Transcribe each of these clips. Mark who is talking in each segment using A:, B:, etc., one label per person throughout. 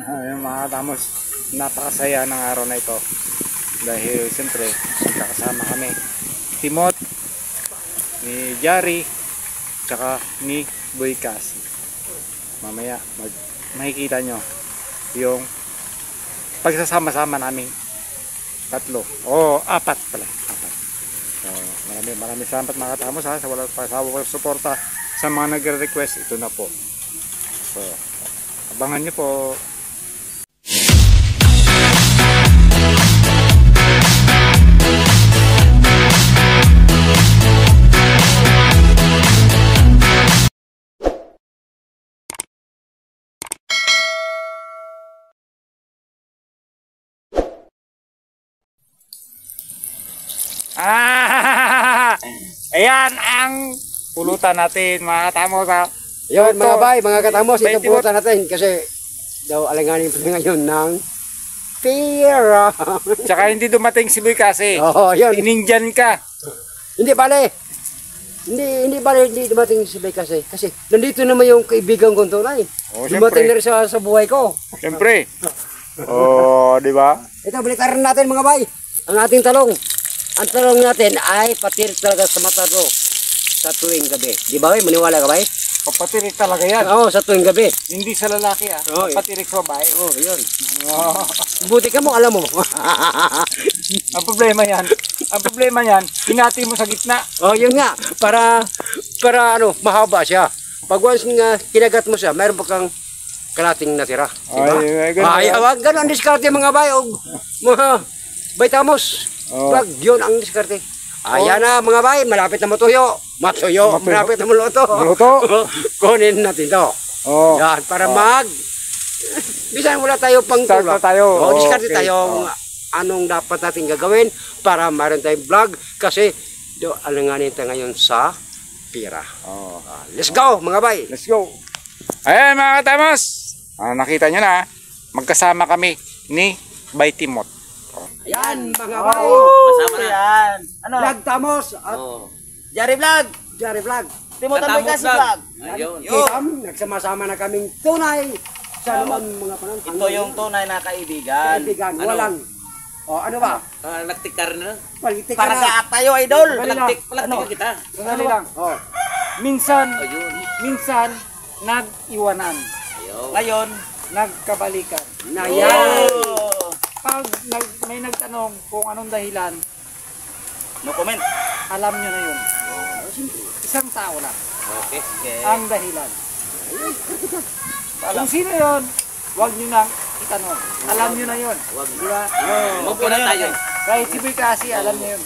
A: Yung mga tamos, napakasaya ng araw na ito. Dahil siyempre, magkakasama kami. Timot, ni Jari, tsaka ni Boy Cassie. Mamaya, makikita nyo yung pagsasama-sama namin tatlo. O, apat pala. Apat. So, maraming salamat mga katamos ha, sa walang pasawang suporta sa mga nagre-request. Ito na po. So, abangan nyo po. Ayan ang pulutan natin mga katamos ha.
B: Yun mga bay, mga katamos, ito pulutan natin kasi daw alanganin pa ngayon ng pera.
A: Tsaka hindi dumating si Boy kasi.
B: Oo, yun.
A: Iningyan ka.
B: Hindi dumating si Bay kasi nandito naman yung kaibigan kong tunay.
A: Oh,
B: dumating na rin sa buhay ko.
A: Siyempre. Oh, di ba?
B: Ito, balitaran natin mga bay, ang ating talong. Ang talong natin ay patirik talaga sa mata ko sa tuwing gabi. Di ba bay? Maniwala ka bay?
A: Papatirik talaga yan.
B: Oo, sa tuwing gabi.
A: Hindi sa lalaki ah.
B: Oh,
A: papatirik sa babae.
B: Oo, yun.
A: Oh.
B: Buti ka mo, alam mo.
A: Ang problema yan. Ang problema yan, hinati mo sa gitna.
B: Oh, yun nga. Para ano, mahaba siya. Pag once nga kinagat mo siya, mayroon pa kang kalating natira. Diba? Ay, ganun ang diskarte mga bay. Mga baytamos.
A: Oh.
B: Wag, yun ang diskarte. Ayan na mga bay, malapit na matuyo. Matuyo, malapit na maluto. Kunin natin to.
A: Oh.
B: Yan, para bisan wala tayo pang
A: start na tayo.
B: Oh, diskarte tayo anong dapat natin gagawin para mayroon tayong vlog kasi alanganin tayo ngayon sa pira. Oh. Let's go mga bay.
A: Let's go. Ayan mga katamos. Nakita nyo na, magkasama kami ni Bay Timot.
B: Ayan mga bay.
C: Masama na yan. Ano?
B: Vlog Tamos at
C: Jari Vlog.
B: Jari Vlog.
C: Timot ang Boy Cassie Vlog.
B: Nagsama-sama na kaming tunay sa naman mga panahon.
C: Ito yung tunay na kaibigan.
B: Walang. Ano ba?
C: Nagtikar na.
B: Politika
C: Para
B: na.
C: sa tayo idol.
A: Ano?
C: Kita.
A: Sandali lang. Minsan nag-iwanan.
C: Ngayon,
A: nagkabalikan.
B: Na yan.
A: Pag may nagtanong kung anong dahilan,
C: no comment.
A: alam nyo na yun. Isang tao lang
C: Okay.
A: ang dahilan. Kung sino yun, huwag nyo nang itanong. Alam nyo na yun. Diba?
C: Mubo na tayo.
A: Kahit si Boy Cassie, alam nyo yun.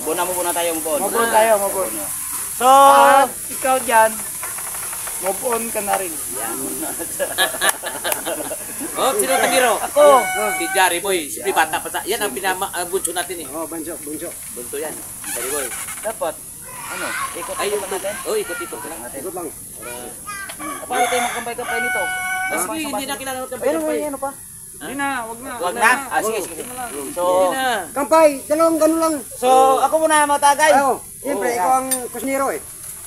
C: Mubo na tayo.
A: Move on tayo.
C: So,
A: At ikaw dyan, move on ka na rin.
C: sino tagiro?
A: Ako.
C: Si Jari Boy. Si bata pa sa. Yan ang bunso natin eh.
B: Bunso.
C: Bunso yan. Jari Boy.
A: Dapat, ikot-ikot natin.
C: Ikot-ikot lang.
B: Ikot lang.
A: Paano tayo magkampay-kampay nito?
C: Sige, hindi na kailangan ng
A: Ano pa? Hindi na, wag na.
C: Wag na. Sige. So,
B: Kampay, dalawang ganun lang.
C: So, ako muna mga tagay.
B: Siyempre, ikaw ang kusniro eh.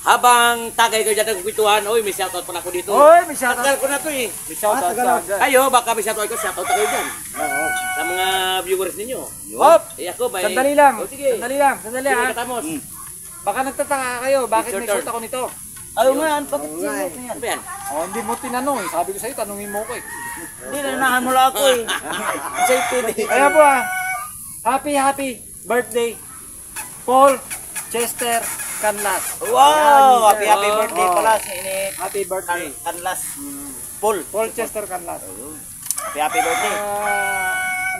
C: Habang tagay kayo dyan nagkukwentuhan, may shoutout pala ako dito.
A: Oy, may shoutout.
C: Tagal ko na to eh.
A: May shoutout ka agad.
C: Ayo, baka may shoutout ko, shoutout kayo dyan.
B: Oo.
C: Sa mga viewers ninyo.
A: Hop!
C: Ako may...
A: Sandali lang.
C: Sige.
A: Sandali ha.
C: Katamos.
A: Baka nagtataka kayo, bakit may suot ako nito?
C: Ayaw nga yan, bakit sinuot na yan? Ano ba yan?
A: Hindi mo tinanong eh. Sabi ko sa'yo, tanungin mo ko eh.
C: Hindi, nanahan mo lang ako eh. Safety.
A: Kaya po happy birthday, Paul Chester Canlas.
C: Wow! Happy birthday pala si Init.
A: Happy birthday.
C: Canlas.
A: Paul Chester Canlas.
C: Happy birthday.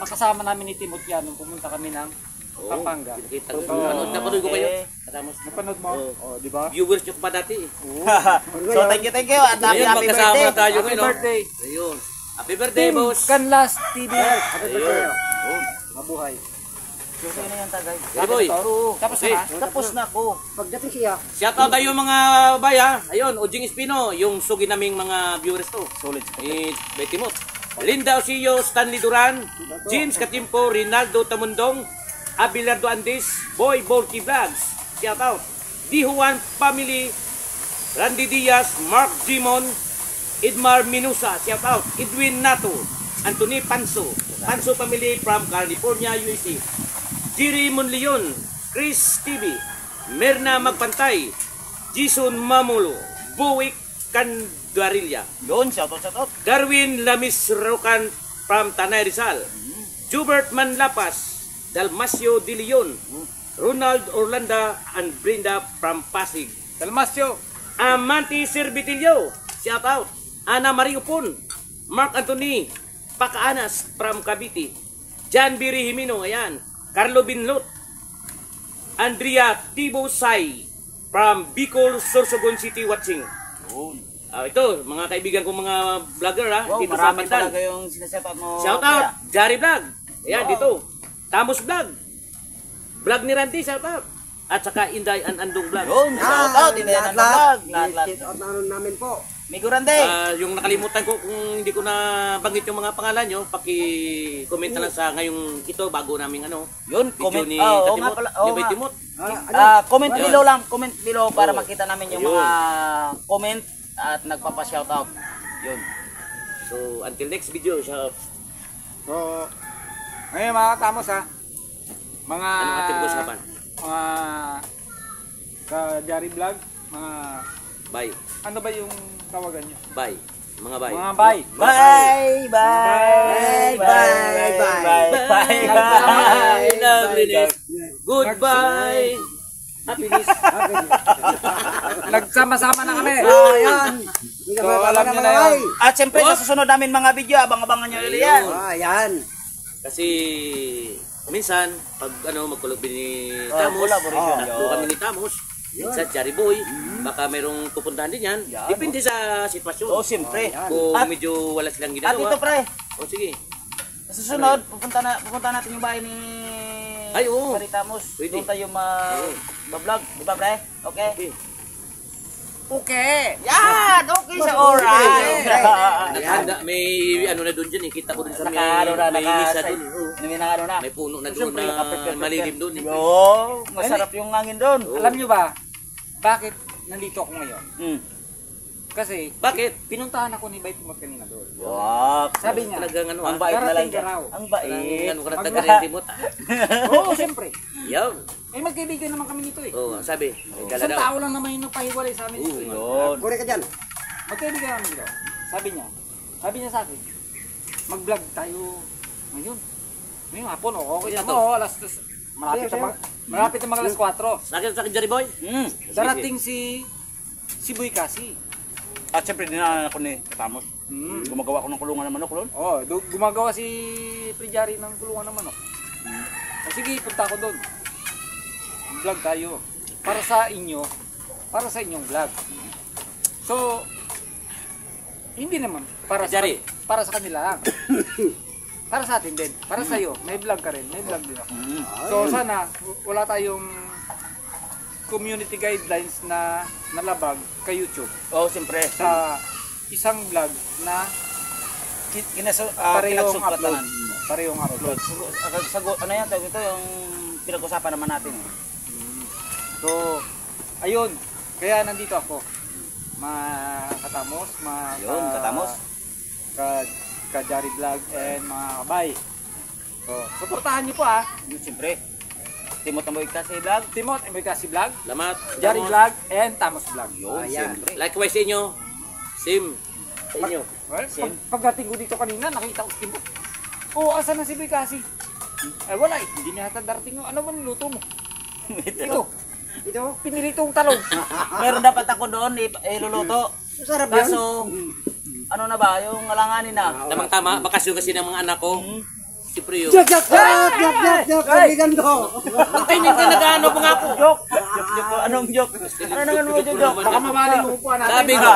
A: Nakasama namin ni Timot yan nung pumunta kami ng Pampanga.
C: Napanood ko kayo.
A: Napanood mo? Di ba?
C: Viewers nyo pa dati eh.
B: So, thank you. At happy birthday.
C: Tayo
A: Happy birthday.
C: Ayun. Happy birthday,
A: Team
C: boss.
A: Canlas TV.
B: Happy birthday.
A: Mabuhay.
C: So, na yan, tagay.
A: Boy.
C: Tapos na? Tapos na ako.
B: Pagdating siya.
C: Shoutout tayo mga baya. Ayun, Ujing Espino, yung sugi naming mga viewers to. Solid. Betty Mot. Linda Osillo, Stanley Duran, James Katimpo, Rinaldo Tamundong, Abelardo Andes, Boy Bolky Vlogs. Shoutout. Di Juan Family, Randy Diaz, Mark Jimon, Edmar Minusa, shout out. Edwin Nato, Anthony Panso, Panso family from California, USA. Jerry Monleon, Chris TV, Merna Magpantay, Jason Mamulo, Buwik Candarilla,
D: Yun, shout out.
C: Darwin Lamis Rocan from Tanay Rizal, Jubert Manlapas, Dalmasio De Leon, Ronald Orlando and Brenda from Pasig,
A: Dalmasyo.
C: Amanti Sirbitilio, shout out. Ana Mario Pun, Mark Anthony Pacaanas from Cavite, John Biri Himino, ayan, Carlo Binlot, Andrea Tibosay from Bicol, Sorsogon City watching.
D: Yun.
C: Ito, mga kaibigan kong mga vlogger
D: Wow,
C: dito sa
D: marami
C: Pantan.
D: talaga yung sinashout mo.
C: Shout out, Jari Vlog. Ayan,
D: Wow.
C: dito. Tamos Vlog. Vlog ni Randy, shout out. At saka Inday and Andong Vlog.
D: Yun, shout out. Hindi na vlog. Lahat.
B: Shout out namin po.
D: Migo Rande.
C: Yung nakalimutan ko, kung hindi ko na banggit yung mga pangalan nyo, paki-comment na lang sa ngayong ito bago namin
D: Yun,
C: video
D: comment.
C: ni
D: Oo nga
C: Katimot.
D: pala.
C: Ni
D: Oo
C: Bay
D: nga.
C: Timot.
D: Comment below lang. Comment below para
C: Oo.
D: makita namin yung
C: Ayun.
D: mga comment at nagpapa-shout out. Yun.
C: So, until next video, shout out.
A: So, ngayon mga katamos ha. Mga...
C: Anong ating usapan?
A: Mga... Sa Jari Vlog, mga...
C: Bye.
A: Ano ba yung tawagan nyo?
C: Bye. Mga bye.
A: Mga bye.
D: Bye! Bye! Bye! Bye! Bye!
C: Bye. Loveliness. Goodbye. Happiness.
A: Nagsama-sama na kami.
B: Ayan.
A: So, alam nyo na yun.
D: At siyempre sa susunod namin mga video, abang-abangan nyo ulit yan.
B: Ayan.
C: Kasi minsan pag magkulog ni
D: Oh,
C: Tamos,
D: collaboration.
C: tatlo kami ni Tamos, minsan Jari Boy, baka merong pupuntahan din yan. Depende sa sitwasyon.
D: Oo, siyempre.
C: Kung
D: At-
C: medyo wala silang
D: At ito
C: ginagawa.
D: pre,
C: O sige.
D: sa susunod, pupunta natin yung bahay ni
C: Ay, oo.
D: Paritamos.
C: Pwede.
D: Doon tayo ma-vlog. Di ba pre? Okay?
C: Okay.
D: Okay. Yan! Okay siya. Alright.
C: Nakahanda, may na doon dyan eh. Kita ko doon sa
D: Naka-ano
C: may misa doon. eh. Oo.
D: May naka-ano na.
C: May puno na doon
D: Siyempre,
C: na
D: naka-prepare.
C: malilim doon eh.
D: Yo, masarap yung hangin doon.
A: Alam nyo ba, bakit nandito ako ngayon?
D: Hmm.
A: Kasi,
C: Bakit?
A: pinuntahan ako ni Bay Timot kanina doon.
D: Wow.
A: Sabi niya,
C: Talagang
D: Ang bait na lang
A: Darating
D: siya.
A: ka raw.
D: Ang bait.
C: Ano ka na taga
A: Mag-
C: rin timot.
A: oo, siyempre.
C: Yaw.
A: Eh, magkaibigan naman kami nito eh.
C: Oo, sabi. May
A: Isang
C: dala daw.
A: tao lang naman yung nagpahiwalay sa amin dito eh.
D: Yun.
B: Kure ka dyan.
A: Magkaibigan kami dito. Sabi niya sa akin, mag-vlog tayo ngayon. Ngayong hapon, okay
C: Ano
A: na
C: to?
A: mo, malapit na mga alas 4.
C: Sa akin, Jerry Boy.
D: Hmm.
A: Darating si Boy Kasi.
D: At siyempre, dinaanan ako ni Katamos.
A: Hmm.
D: Gumagawa ko ng kulungan ng manok, Lon.
A: Oh, gumagawa si Prijari ng kulungan ng manok. Sige, punta ako doon. Vlog tayo. Para sa inyong vlog. So, hindi naman para sa
C: Jari.
A: para sa kanila lang. Para sa atin din. Para sa iyo, may vlog ka rin, may vlog din ako. So sana wala tayong community guidelines na nalabag kay YouTube
D: Oo, siyempre.
A: sa isang vlog na parehong
D: Kinagsuplatan.
A: upload. Parehong upload.
D: Ano yan, tawag ito, yung pinag-usapan naman natin.
A: So, ayun. Kaya nandito ako. Katamos,
D: Yun, Katamos.
A: Jari Vlog and mga kabay. So, suportahan niyo po ah.
D: Yun, siyempre. Timot na mo kasi vlog.
A: Timot, Kasi Vlog,
C: Lamat.
A: Jari Vlog, and Tamos Vlog.
D: Yun, siyempre.
C: Likewise sa inyo. Sim. Sa inyo.
A: Well, pagdating ko dito kanina, nakita ko si Timot. Oo, asan na si Boy Kasi? Eh wala eh, hindi niya hata darating. Ano ba niluto mo? Ito, pinilitong talong.
D: Meron dapat ako doon, iluluto.
B: Sarap yan.
D: Kaso, ano na ba, yung alanganin na.
C: Tamang-tama, bakasyon kasi ng mga anak ko. Siyempre yun.
B: Yak, kaibigan ko.
C: Ay, hindi ka nag-ano pa nga po.
D: Joke! Anong joke? Ano naman mo joke?
A: Baka mamaling mo upuan natin.
C: Sabi ko,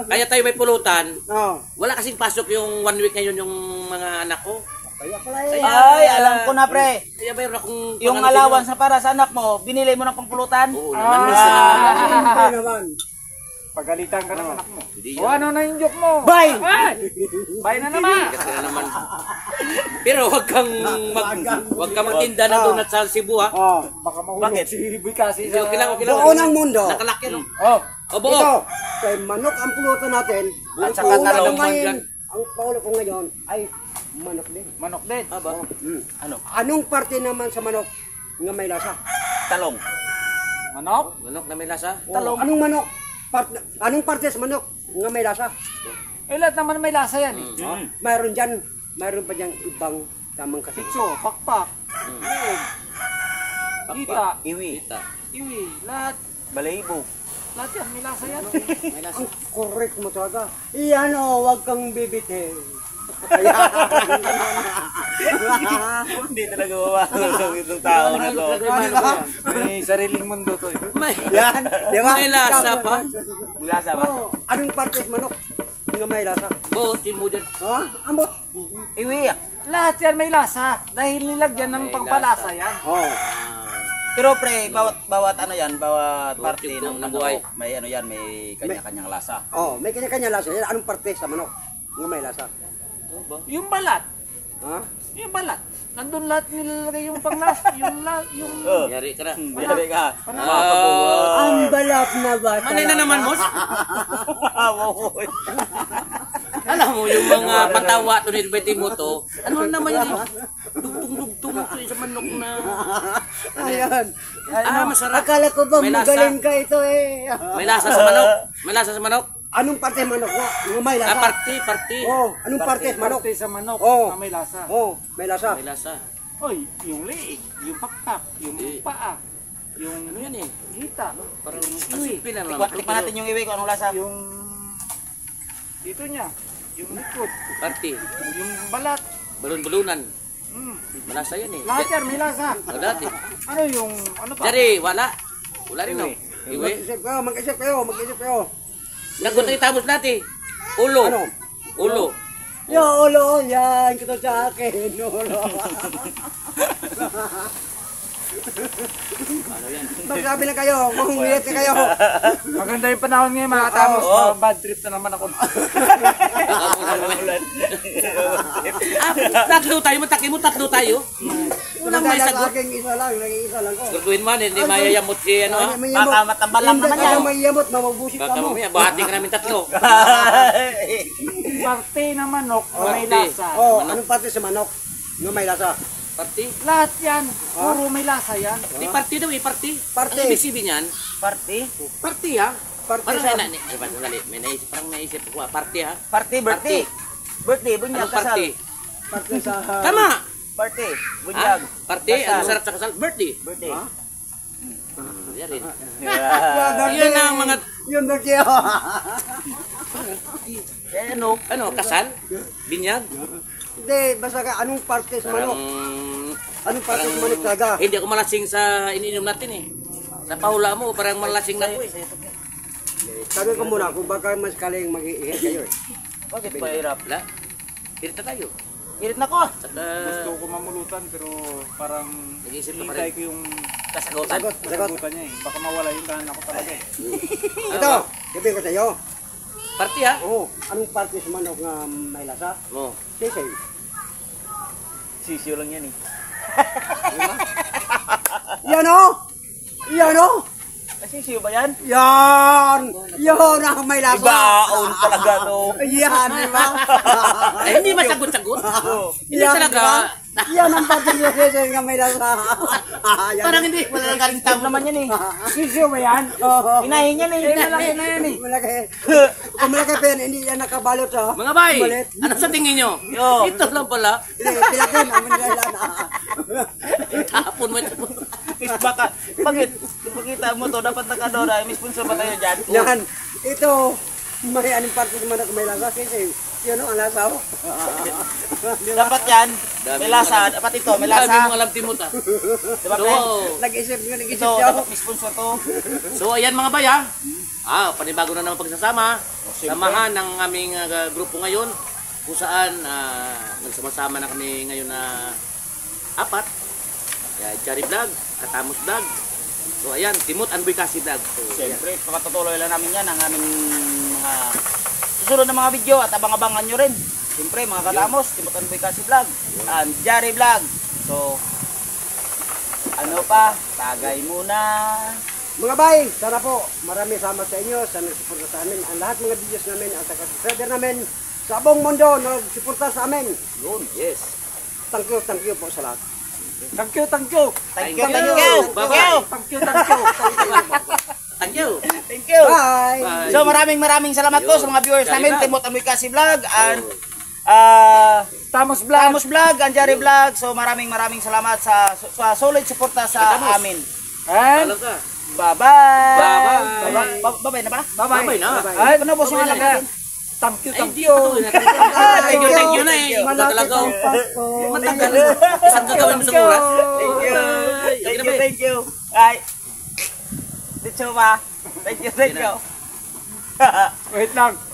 C: kaya tayo may pulutan.
B: Oh.
C: Wala kasing pasok yung 1 week ngayon yung mga anak ko.
B: Kaya pala eh.
D: Ay, alam ko na pre.
C: Kaya mayroon akong...
D: Yung allowance na para sa anak mo, binili mo ng pangpulutan.
C: Oo naman, minsan naman.
B: Hindi naman.
A: Pagalitan ka ng anak mo.
C: Hindi
A: O ano na yung joke mo?
B: Bay!
A: Bay na naman.
C: Kasi na naman. Pero wag kang magtinda na doon at sa Cebu ha.
A: Oh, baka mahulog si Boy kasi
C: Hindi, okay lang, okay lang.
B: Buo ng mundo.
C: Nakalaki no.
A: Oh,
C: O buo.
B: Ito, kay manok ang pulutan natin. Ang
C: saka
B: paulo
C: talong
B: ko ngayon,
C: man
B: ang paulo ko ngayon ay manok din.
A: manok din.
C: Aba.
D: Ano?
B: Anong parte naman sa manok nga may lasa?
D: Talong.
A: Manok?
C: Manok na may lasa.
B: Talong. Anong manok? Anong parte sa manok nga may lasa?
A: Eh, lahat naman may lasa yan eh.
B: Mayroon dyan, mayroon pa dyan ibang tamang kasi.
A: Pitso, pakpak, leeg, kita,
D: Iwi.
C: Kita.
A: iwi, lahat.
D: Balahibo.
A: Lahat yan, may lasa yan.
C: May lasa.
B: Ang correct mo talaga. Iyan o, huwag kang bibitin.
D: Hindi talaga mawawala itong tao na to.
A: May sariling mundo to eh.
C: May,
B: Yan, di ba?
C: may lasa pa.
D: Lasa ba?
B: Oo. Anong parte sa manok nga may lasa?
C: Buo, mo dyan.
B: Ha? Ambot?
D: Iwi.
A: Lahat yan may lasa. Dahil nilagyan ng
C: May
A: pangpalasa yan.
B: Oo.
D: Pero pre, bawat ano yan, bawat parte
C: yung
D: ng
C: buhay.
D: manok, may ano yan, may kanya-kanyang lasa.
B: Oh, may kanya-kanya lasa. Yan, anong parte sa manok nga may lasa?
A: Yung balat.
B: Ha?
A: Yung balat. Nandun lahat nilalagay yung panglasa. Yung
C: Yari ka na.
D: Yari ka.
B: Ang balat na ba?
C: Manay na naman, Mos. Alam mo, yung mga patawa to ni Betty mo to, ano naman yun? Dugtong-dugtong to sa manok na.
B: Ayan.
C: Masarap.
B: Akala ko ba
C: May lasa.
B: magaling ka ito eh.
C: May lasa sa manok. May lasa sa manok.
B: Anong parte manok nga? Nga may lasa?
C: Party.
B: Oh, anong parte sa manok?
A: parte sa manok
B: Oh.
A: na may lasa.
B: Oh, may lasa.
C: May lasa.
A: Oy, yung leeg, yung pakpak, yung paa, yung
C: Ano yan eh?
A: hita,
C: Parang simple lang naman.
D: Tikman natin yung iwi kung anong lasa.
A: yung dito niya, yung likod,
C: Party.
A: yung balat.
C: Balon-balunan.
A: Mm.
C: Malasa yan eh.
A: Lahat yan may lasa.
C: Wala din.
A: Ano yung ano pa?
C: Dari, wala. Wala rin no. Iwi.
B: Mag-isip kayo.
C: Nagot na itamos natin. Ulo.
B: Ano?
C: Ulo.
B: Yo, ulo, yan, kito sa akin, ulo. Magsabi na kayo, kung umiyak na kayo.
A: Maganda yung panahon ngayon mga katapos. Bad trip na naman ako.
C: Tatlo tayo. Mataki mo tatlo tayo. Unang may sagot.
B: Isa lang ko.
C: Gagawin man, hindi mayayamot si ano ha.
D: Baka matambal lang naman yan.
B: Hindi may yamot, mamabusit ka
C: Baka
B: mo.
C: mamaya, bahati ka namin tatlo.
A: Parte ng manok na may
C: Parte.
A: lasa.
B: Oh, anong parte sa manok? Nga may lasa.
C: Party.
A: Lahat yan, puro may lasa yan.
C: Di party daw eh, party.
B: Party.
C: Ang ibig sabihin niyan,
D: Party?
C: party ha.
B: Parte
C: Parang
B: sa...
C: may naisip, parang naisip ko, party ha.
D: Party, birthday. Birthday, bunyag,
C: Anong party?
D: kasal.
B: Parte sa...
C: Tama!
D: Party,
C: Ha?
D: bunyag.
C: Party,
D: Kasal.
C: ang sarap sa kasal, birthday.
D: Birthday.
C: Yan rin.
B: Birthday.
C: Yun ang mga,
B: Yun, birthday.
C: ano, kasal, binyag.
B: Hindi, basta ka, anong parte sa
C: Parang,
B: manok? Anong parte sa manok talaga?
C: hindi ako malasing sa iniinom natin eh. Sa pahula mo, parang malasing na ako eh.
B: Sabi ko muna, kung baka mas kaling mag-iihit kayo eh.
D: Bakit pa hirap?
C: Wala. Pirita tayo.
D: Hirit na ko.
C: At
A: Gusto ko mamulutan pero parang
C: nag-iisip ka pa
A: hintay
C: rin.
A: ko yung
C: Kasagutan.
B: Sagot.
A: sagutan niya eh. Baka mawala yung tahan ako talaga eh.
B: Ito, sabihin ko sa iyo.
C: Party ha?
B: Oo, anong parte sa manok nga may lasa?
C: Oo.
B: Sisay.
D: Sisiyo lang yan eh.
B: Yan o! Yan o!
D: Sisiyo ba yan?
B: Yan! Yan ang may lasa!
D: Ibaon talaga to.
B: Yan, di ba?
C: Eh, hindi masagot-sagot. Hindi
B: Yan,
C: talaga.
B: di ba? Yan ang parte sa sisay nga may lasa. Yan.
C: Parang hindi.
D: Wala nang galing tab naman yan eh.
B: Sisiyo ba yan? Oo.
D: Inahin yan eh.
A: Malaki na yan eh.
B: Malaki. Kung malaki pa yan, hindi yan nakabalot sa...
C: Mga bay,
B: Malit.
C: ano sa tingin nyo?
D: Yo.
C: Ito lang pala.
B: Pilakin, amin nila na.
C: Tapon mo ito.
D: Is baka, bakit? Kung makita mo to, dapat nakadora. May sponsor ba tayo dyan?
B: Yan. Ito, may anong parte sa manok may lasa. Sisay. Yan o, ang lasa o.
D: Dapat yan. May lasa. Dapat ito, may
C: Sabi
D: lasa.
C: mo alam timot ha.
D: Diba pre?
B: Nag-isip
D: Ito,
B: siya.
D: dapat may sponsor to.
C: So ayan mga bay ha. Panibago na naman pagsasama. Samahan ng aming grupo ngayon. Kung saan nagsama-sama na kami ngayon na 4. Kaya Cherry Vlog, Katamos Vlog, So ayan, Timot Anboy Kasi Vlog. So,
D: Siyempre, pagkatutuloy lang namin yan ang aming mga susunod na mga video at abang-abangan nyo rin. Siyempre, mga katamos, Timot Anboy Kasi Vlog, and Jari Vlog. So, ano pa, tagay muna.
B: Mga bay, sana po marami salamat sa inyo sa nagsuporta sa amin. Ang lahat mga videos namin at sa subscriber namin sa buong mundo na nagsuporta sa amin.
D: Yun, yes.
B: Thank you po sa lahat.
D: Thank you. Thank you.
C: Bye-bye.
D: Thank you.
C: Thank you.
D: Thank you.
B: Bye!
C: Bye.
D: So maraming salamat po sa mga viewers
C: Jari
D: namin,
C: Vlog.
D: Timot Anboy Kasi Vlog and
B: Tamos
D: Tamos Vlog and Jari Vlog. So maraming salamat sa solid suporta sa
C: Tamos.
D: amin.
B: And
C: Alam ka.
D: Bye-bye.
C: Bye-bye.
D: Bye-bye na ba?
C: Bye-bye na.
D: Ay, ano po siya
C: Bye-bye na.
D: natin?
B: thank you.
C: Thank you na eh. Ikaw talaga. Matagal. Isang gagawin mo sa oras.
D: Thank you. Ay. Dito ba? Thank you.
B: Wait lang.